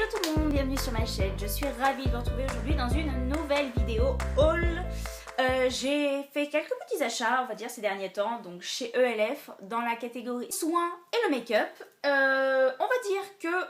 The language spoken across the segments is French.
Hello tout le monde, bienvenue sur ma chaîne. Je suis ravie de vous retrouver aujourd'hui dans une nouvelle vidéo haul. J'ai fait quelques petits achats, on va dire, ces derniers temps, donc chez ELF, dans la catégorie soins et le make-up. On va dire que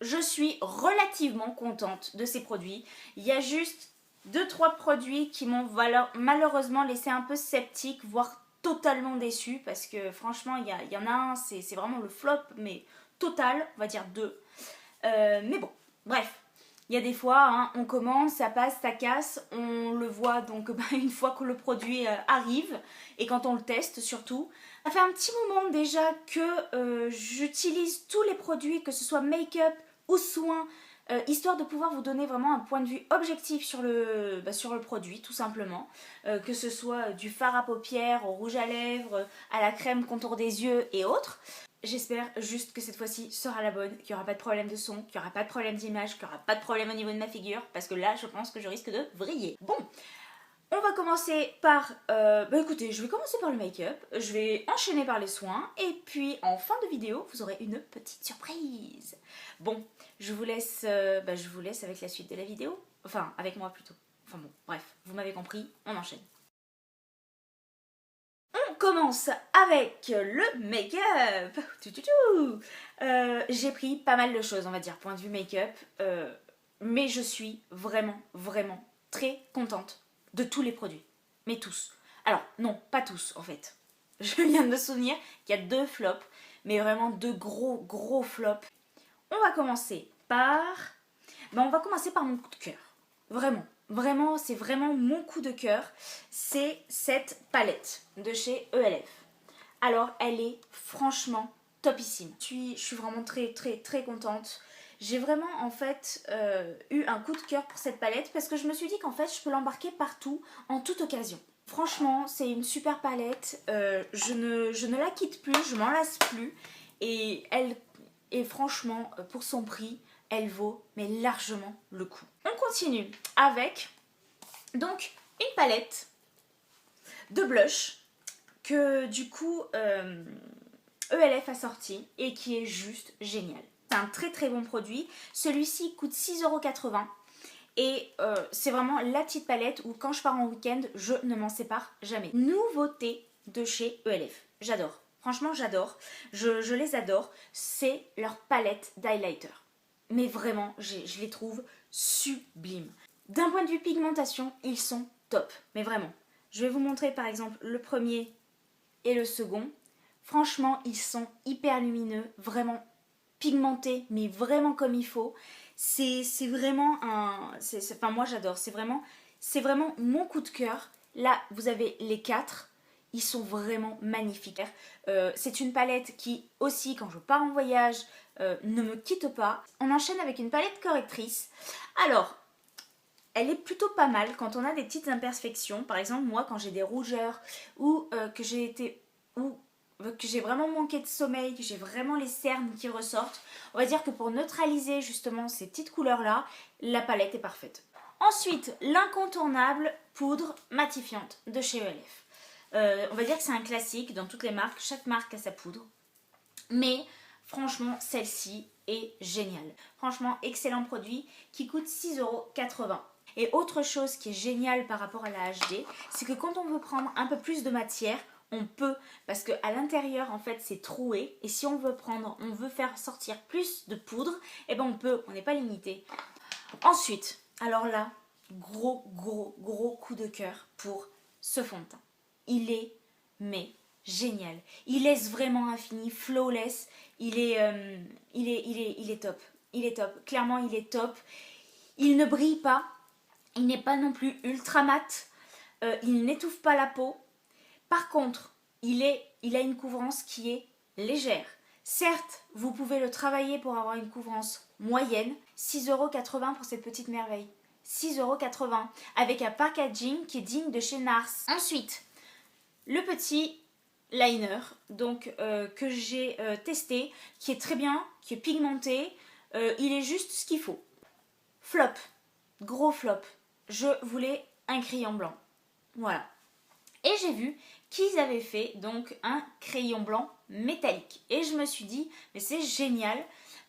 je suis relativement contente de ces produits. Il y a juste 2-3 produits qui m'ont malheureusement laissé un peu sceptique, voire totalement déçue, parce que franchement, il y en a un, c'est vraiment le flop, mais total, on va dire 2. Mais bon, bref. Il y a des fois, hein, on commande, ça passe, ça casse, on le voit donc une fois que le produit arrive et quand on le teste surtout. Ça fait un petit moment déjà que j'utilise tous les produits, que ce soit make-up ou soins, histoire de pouvoir vous donner vraiment un point de vue objectif sur le produit, tout simplement. Que ce soit du fard à paupières, au rouge à lèvres, à la crème contour des yeux et autres. J'espère juste que cette fois-ci sera la bonne, qu'il n'y aura pas de problème de son, qu'il n'y aura pas de problème d'image, qu'il n'y aura pas de problème au niveau de ma figure, parce que là, je pense que je risque de vriller. Bon, on va commencer par... écoutez, je vais commencer par le make-up, je vais enchaîner par les soins, et puis en fin de vidéo, vous aurez une petite surprise. Bon, je vous laisse avec la suite de la vidéo, enfin, avec moi plutôt. Enfin bon, bref, vous m'avez compris, on enchaîne. On commence avec le make-up. J'ai pris pas mal de choses, on va dire, point de vue make-up. Mais je suis vraiment très contente de tous les produits. Mais tous. Alors, non, pas tous, en fait. Je viens de me souvenir qu'il y a 2 flops. Mais vraiment 2 gros flops. On va commencer par... on va commencer par mon coup de cœur. Vraiment, c'est vraiment mon coup de cœur. C'est cette palette de chez ELF. Alors, elle est franchement topissime. Je suis vraiment très contente. J'ai vraiment en fait eu un coup de cœur pour cette palette parce que je me suis dit qu'en fait je peux l'embarquer partout, en toute occasion. Franchement, c'est une super palette. Je ne la quitte plus, je m'en lasse plus. Et franchement, pour son prix, elle vaut mais largement le coup. On continue avec donc une palette de blush que du coup ELF a sorti et qui est juste génial. C'est un très bon produit. Celui-ci coûte 6,80 € et c'est vraiment la petite palette où quand je pars en week-end, je ne m'en sépare jamais. Nouveauté de chez ELF. J'adore. Franchement, j'adore. Je les adore. C'est leur palette d'highlighter. Mais vraiment, je les trouve sublimes. D'un point de vue pigmentation, ils sont top. Mais vraiment. Je vais vous montrer par exemple le premier et le second. Franchement, ils sont hyper lumineux, vraiment pigmentés, mais vraiment comme il faut. C'est vraiment un... Enfin, moi j'adore. C'est vraiment mon coup de cœur. Là, vous avez les 4. Ils sont vraiment magnifiques. C'est une palette qui, aussi, quand je pars en voyage, ne me quitte pas. On enchaîne avec une palette correctrice. Alors, elle est plutôt pas mal quand on a des petites imperfections. Par exemple, moi, quand j'ai des rougeurs ou que j'ai vraiment manqué de sommeil, que j'ai vraiment les cernes qui ressortent, on va dire que pour neutraliser justement ces petites couleurs-là, la palette est parfaite. Ensuite, l'incontournable poudre matifiante de chez ELF. On va dire que c'est un classique dans toutes les marques, chaque marque a sa poudre. Mais franchement, celle-ci est géniale. Franchement, excellent produit qui coûte 6,80 €. Et autre chose qui est géniale par rapport à la HD, c'est que quand on veut prendre un peu plus de matière, on peut, parce qu'à l'intérieur en fait c'est troué, et si on veut faire sortir plus de poudre, et ben on peut, on n'est pas limité. Ensuite, alors là, gros coup de cœur pour ce fond de teint. Il est mais génial. Il laisse vraiment infini, flawless. Il est top. Il est top. Clairement, il est top. Il ne brille pas. Il n'est pas non plus ultra mat. Il n'étouffe pas la peau. Par contre, il a une couvrance qui est légère. Certes, vous pouvez le travailler pour avoir une couvrance moyenne. 6,80 € pour cette petite merveille. 6,80 € avec un packaging qui est digne de chez Nars. Ensuite, le petit liner donc, que j'ai testé, qui est très bien, qui est pigmenté. Il est juste ce qu'il faut. Flop. Gros flop. Je voulais un crayon blanc. Voilà. Et j'ai vu qu'ils avaient fait donc un crayon blanc métallique. Et je me suis dit, mais c'est génial,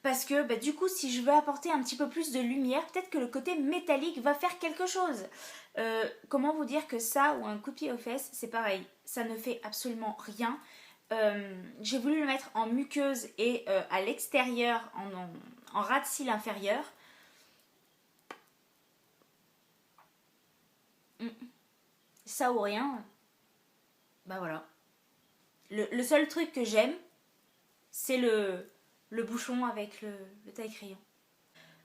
parce que bah, du coup, si je veux apporter un petit peu plus de lumière, peut-être que le côté métallique va faire quelque chose. Comment vous dire que ça ou un coup de pied aux fesses, c'est pareil, ça ne fait absolument rien. J'ai voulu le mettre en muqueuse et à l'extérieur, en ras de cils inférieur. Ça ou rien, bah voilà. Le seul truc que j'aime, c'est le bouchon avec le taille-crayon.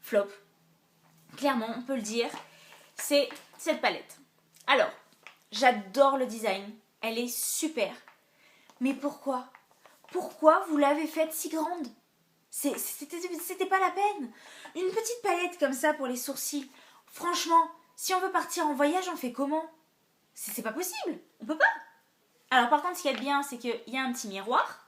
Flop. Clairement, on peut le dire, c'est cette palette. Alors, j'adore le design. Elle est super. Mais pourquoi? Pourquoi vous l'avez faite si grande? C'était pas la peine. Une petite palette comme ça pour les sourcils. Franchement, si on veut partir en voyage, on fait comment? C'est pas possible. On peut pas. Alors par contre, ce qu'il y a de bien, c'est qu'il y a un petit miroir.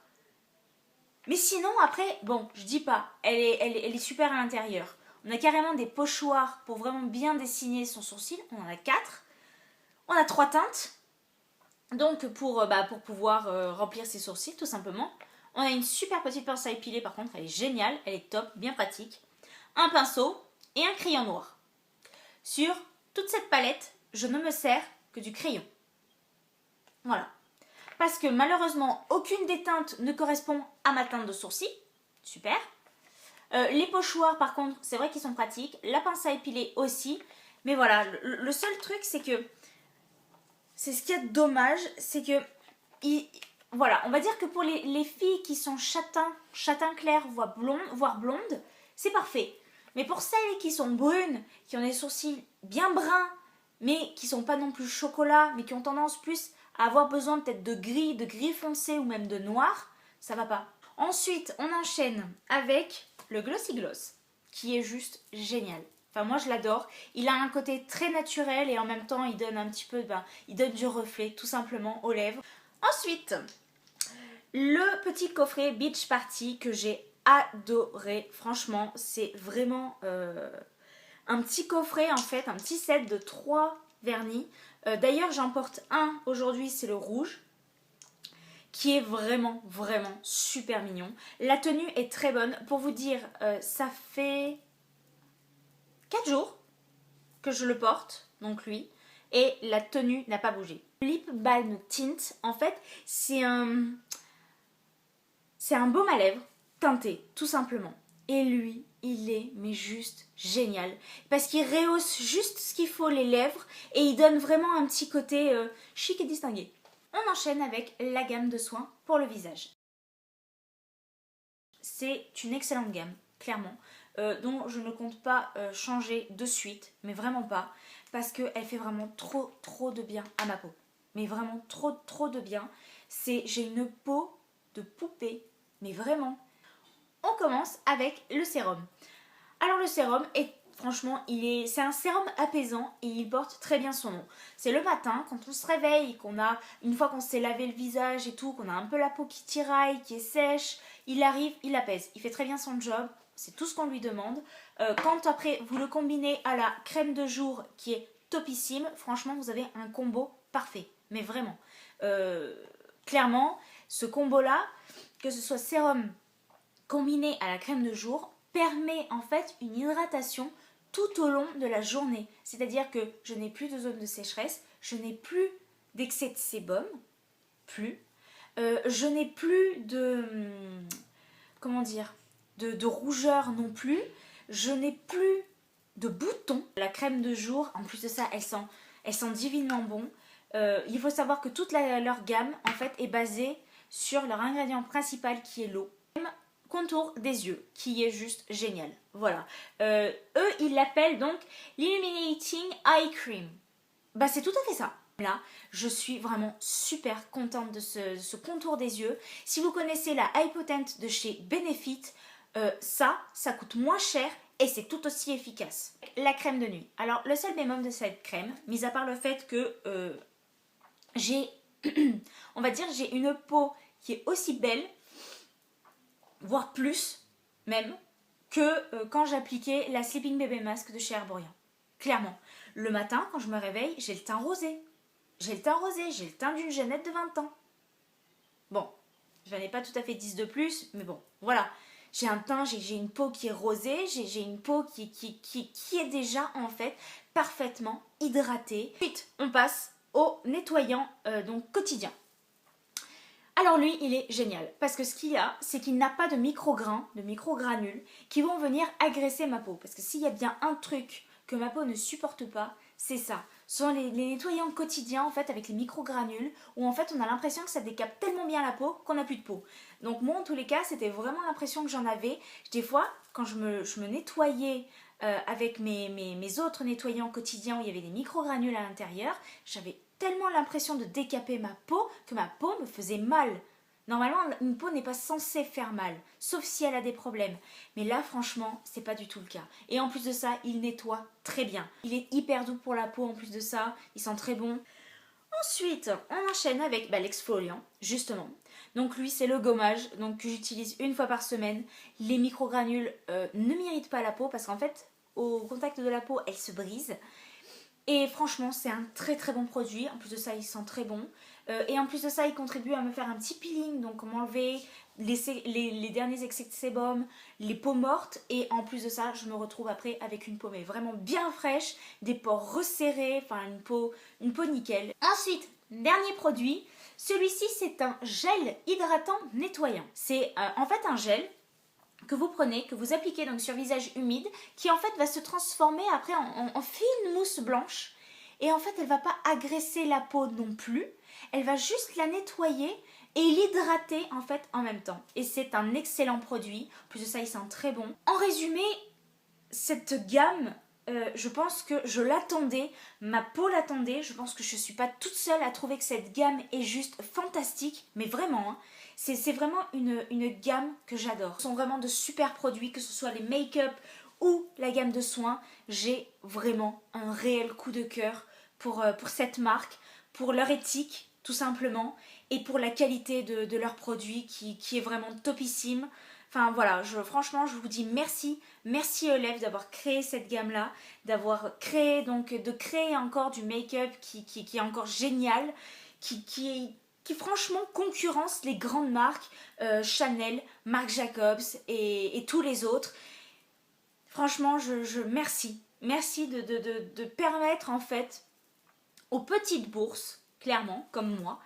Mais sinon, après, bon, je dis pas, elle est super à l'intérieur. On a carrément des pochoirs pour vraiment bien dessiner son sourcil. On en a 4. On a 3 teintes. Donc pour pouvoir remplir ses sourcils, tout simplement. On a une super petite pince à épiler, par contre, elle est géniale, elle est top, bien pratique. Un pinceau et un crayon noir. Sur toute cette palette, je ne me sers que du crayon. Voilà. Parce que malheureusement, aucune des teintes ne correspond à ma teinte de sourcil. Super. Les pochoirs, par contre, c'est vrai qu'ils sont pratiques. La pince à épiler aussi. Mais voilà, le seul truc, c'est que... C'est ce qu'il y a de dommage, c'est que... voilà, on va dire que pour les filles qui sont châtain clair, voire blondes, c'est parfait. Mais pour celles qui sont brunes, qui ont des sourcils bien bruns, mais qui sont pas non plus chocolat, mais qui ont tendance plus à avoir besoin peut-être de gris foncé ou même de noir, ça va pas. Ensuite, on enchaîne avec le Glossy Gloss, qui est juste génial. Enfin, moi, je l'adore. Il a un côté très naturel et en même temps, il donne un petit peu, il donne du reflet, tout simplement, aux lèvres. Ensuite, le petit coffret Beach Party que j'ai adoré. Franchement, c'est vraiment un petit coffret, en fait, un petit set de 3 vernis. D'ailleurs, j'en porte un aujourd'hui, c'est le rouge, qui est vraiment, vraiment super mignon. La tenue est très bonne. Pour vous dire, ça fait 4 jours que je le porte, donc lui, et la tenue n'a pas bougé. Lip Balm Tint, en fait, c'est un baume à lèvres teinté, tout simplement. Et lui, il est mais juste génial. Parce qu'il rehausse juste ce qu'il faut les lèvres et il donne vraiment un petit côté chic et distingué. On enchaîne avec la gamme de soins pour le visage. C'est une excellente gamme, clairement, dont je ne compte pas changer de suite, mais vraiment pas, parce qu'elle fait vraiment trop de bien à ma peau. Mais vraiment trop de bien. J'ai une peau de poupée, mais vraiment. On commence avec le sérum. Alors le sérum est franchement, c'est un sérum apaisant et il porte très bien son nom. C'est le matin, quand on se réveille, une fois qu'on s'est lavé le visage et tout, qu'on a un peu la peau qui tiraille, qui est sèche, il arrive, il apaise. Il fait très bien son job, c'est tout ce qu'on lui demande. Quand après vous le combinez à la crème de jour qui est topissime, franchement vous avez un combo parfait. Mais vraiment, clairement, ce combo-là, que ce soit sérum combiné à la crème de jour, permet en fait une hydratation tout au long de la journée. C'est-à-dire que je n'ai plus de zone de sécheresse, je n'ai plus d'excès de sébum, je n'ai plus de rougeur non plus, je n'ai plus de boutons. La crème de jour, en plus de ça, elle sent divinement bon. Il faut savoir que toute leur gamme en fait est basée sur leur ingrédient principal qui est l'eau. Contour des yeux, qui est juste génial. Voilà. Eux, ils l'appellent donc l'Illuminating Eye Cream. Bah, c'est tout à fait ça. Là, je suis vraiment super contente de ce contour des yeux. Si vous connaissez la Eye Potent de chez Benefit, ça coûte moins cher et c'est tout aussi efficace. La crème de nuit. Alors, le seul bémol de cette crème, mis à part le fait que j'ai une peau qui est aussi belle, voire plus même, que quand j'appliquais la Sleeping Baby Mask de chez Herborian. Clairement, le matin, quand je me réveille, j'ai le teint rosé. J'ai le teint d'une jeunette de 20 ans. Bon, J'en ai pas tout à fait 10 de plus, mais bon, voilà. J'ai un teint, j'ai une peau qui est rosée, j'ai une peau qui est déjà en fait parfaitement hydratée. Ensuite, on passe au nettoyant donc quotidien. Alors lui, il est génial parce que ce qu'il y a, c'est qu'il n'a pas de micro-grains, de micro-granules qui vont venir agresser ma peau. Parce que s'il y a bien un truc que ma peau ne supporte pas, c'est ça. Ce sont les nettoyants quotidiens en fait avec les micro-granules où en fait on a l'impression que ça décape tellement bien la peau qu'on n'a plus de peau. Donc moi en tous les cas, c'était vraiment l'impression que j'en avais. Des fois, quand je me nettoyais avec mes autres nettoyants quotidiens où il y avait des micro-granules à l'intérieur, j'avais tellement l'impression de décaper ma peau que ma peau me faisait mal. Normalement, une peau n'est pas censée faire mal, sauf si elle a des problèmes. Mais là, franchement, c'est pas du tout le cas. Et en plus de ça, il nettoie très bien. Il est hyper doux pour la peau en plus de ça, il sent très bon. Ensuite, on enchaîne avec l'exfoliant, justement. Donc lui, c'est le gommage donc, que j'utilise une fois par semaine. Les microgranules ne m'irritent pas la peau parce qu'en fait, au contact de la peau, elle se brise. Et franchement, c'est un très très bon produit. En plus de ça, il sent très bon. Et en plus de ça, il contribue à me faire un petit peeling. Donc m'enlever les derniers excès de sébum, les peaux mortes. Et en plus de ça, je me retrouve après avec une peau mais vraiment bien fraîche, des pores resserrés, enfin une peau nickel. Ensuite, dernier produit. Celui-ci, c'est un gel hydratant nettoyant. C'est en fait un gel que vous prenez, que vous appliquez donc sur visage humide, qui en fait va se transformer après en fine mousse blanche. Et en fait, elle va pas agresser la peau non plus. Elle va juste la nettoyer et l'hydrater en fait en même temps. Et c'est un excellent produit. En plus de ça, il sent très bon. En résumé, cette gamme, je pense que je l'attendais, ma peau l'attendait. Je pense que je ne suis pas toute seule à trouver que cette gamme est juste fantastique. Mais vraiment, hein. C'est vraiment une gamme que j'adore. Ce sont vraiment de super produits, que ce soit les make-up ou la gamme de soins. J'ai vraiment un réel coup de cœur pour cette marque, pour leur éthique tout simplement, et pour la qualité de leurs produits qui est vraiment topissime. Enfin voilà, franchement je vous dis merci, merci Elève d'avoir créé cette gamme-là, d'avoir créé de créer encore du make-up qui est encore génial, qui franchement concurrence les grandes marques Chanel, Marc Jacobs et tous les autres. Franchement, merci. Merci de permettre en fait aux petites bourses, clairement, comme moi,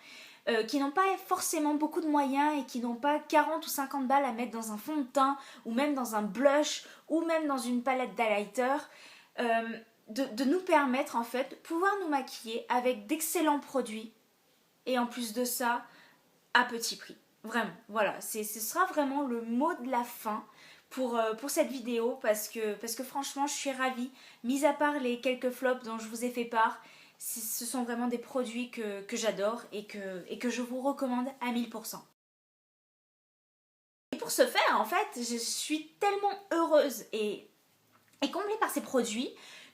qui n'ont pas forcément beaucoup de moyens et qui n'ont pas 40 ou 50 balles à mettre dans un fond de teint ou même dans un blush ou même dans une palette d'highlighter, de nous permettre en fait de pouvoir nous maquiller avec d'excellents produits et en plus de ça, à petit prix. Vraiment, voilà, ce sera vraiment le mot de la fin pour cette vidéo parce que franchement, je suis ravie. Mis à part les quelques flops dont je vous ai fait part, ce sont vraiment des produits que j'adore et que je vous recommande à 1000%. Et pour ce faire, en fait, je suis tellement heureuse et comblée par ces produits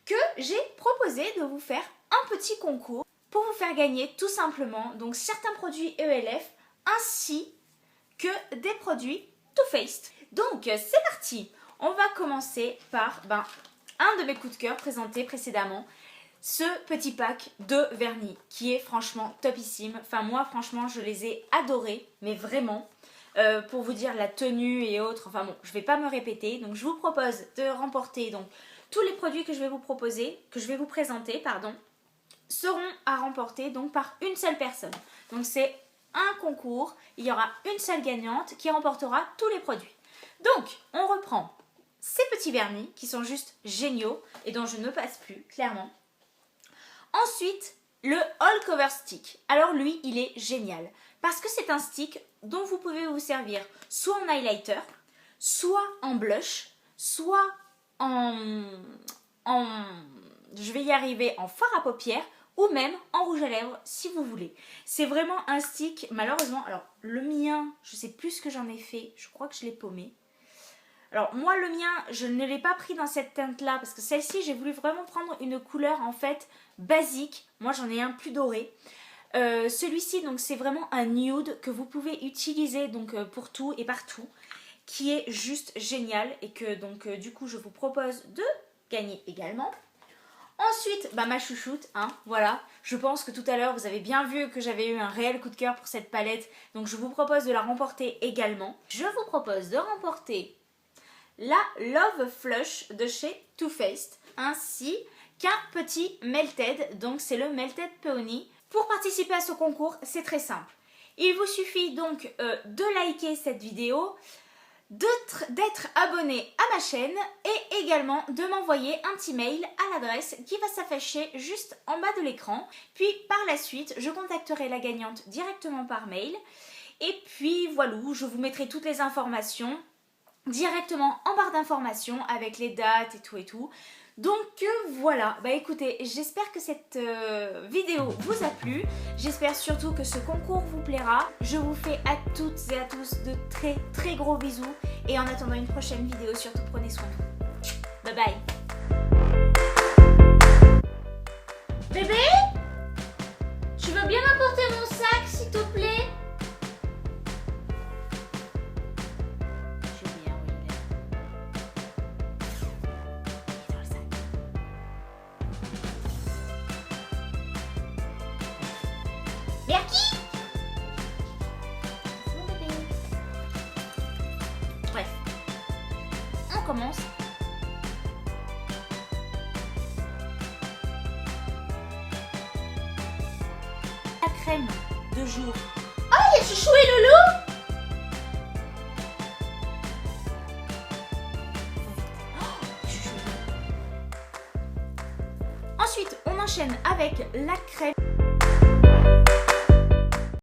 que j'ai proposé de vous faire un petit concours pour vous faire gagner tout simplement donc certains produits ELF ainsi que des produits Too Faced. Donc c'est parti. On va commencer par un de mes coups de cœur présentés précédemment, ce petit pack de vernis qui est franchement topissime. Enfin moi franchement je les ai adorés, mais vraiment. Pour vous dire la tenue et autres, enfin bon, je vais pas me répéter. Donc je vous propose de remporter donc tous les produits que je vais vous proposer, que je vais vous présenter, pardon, seront à remporter donc par une seule personne. Donc c'est un concours, il y aura une seule gagnante qui remportera tous les produits. Donc on reprend ces petits vernis qui sont juste géniaux et dont je ne passe plus, clairement. Ensuite, le All Cover Stick. Alors lui, il est génial parce que c'est un stick dont vous pouvez vous servir soit en highlighter, soit en blush, soit je vais y arriver, en fard à paupières ou même en rouge à lèvres si vous voulez. C'est vraiment un stick, malheureusement, alors le mien, je sais plus ce que j'en ai fait, je crois que je l'ai paumé. Alors moi le mien, je ne l'ai pas pris dans cette teinte là parce que celle-ci j'ai voulu vraiment prendre une couleur en fait basique. Moi j'en ai un plus doré. Celui-ci donc c'est vraiment un nude que vous pouvez utiliser donc pour tout et partout, qui est juste génial et que donc du coup je vous propose de gagner également. Ensuite, bah, ma chouchoute, hein, voilà. Je pense que tout à l'heure, vous avez bien vu que j'avais eu un réel coup de cœur pour cette palette. Donc je vous propose de la remporter également. Je vous propose de remporter la Love Flush de chez Too Faced, ainsi qu'un petit Melted, donc c'est le Melted Peony. Pour participer à ce concours, c'est très simple. Il vous suffit donc de liker cette vidéo, d'être abonné à ma chaîne et également de m'envoyer un petit mail à l'adresse qui va s'afficher juste en bas de l'écran. Puis par la suite, je contacterai la gagnante directement par mail. Et puis voilà, je vous mettrai toutes les informations directement en barre d'informations avec les dates et tout. Donc voilà, bah écoutez, j'espère que cette vidéo vous a plu. J'espère surtout que ce concours vous plaira. Je vous fais à toutes et à tous de très très gros bisous. Et en attendant une prochaine vidéo, surtout prenez soin de vous. Bye bye. Bébé, tu veux bien m'apporter mon sac s'il te plaît? Merci. Bref, on commence. La crème de jour. Oh, il y a Chouchou et Loulou. Oh, Chouchou. Ensuite, on enchaîne avec la crème.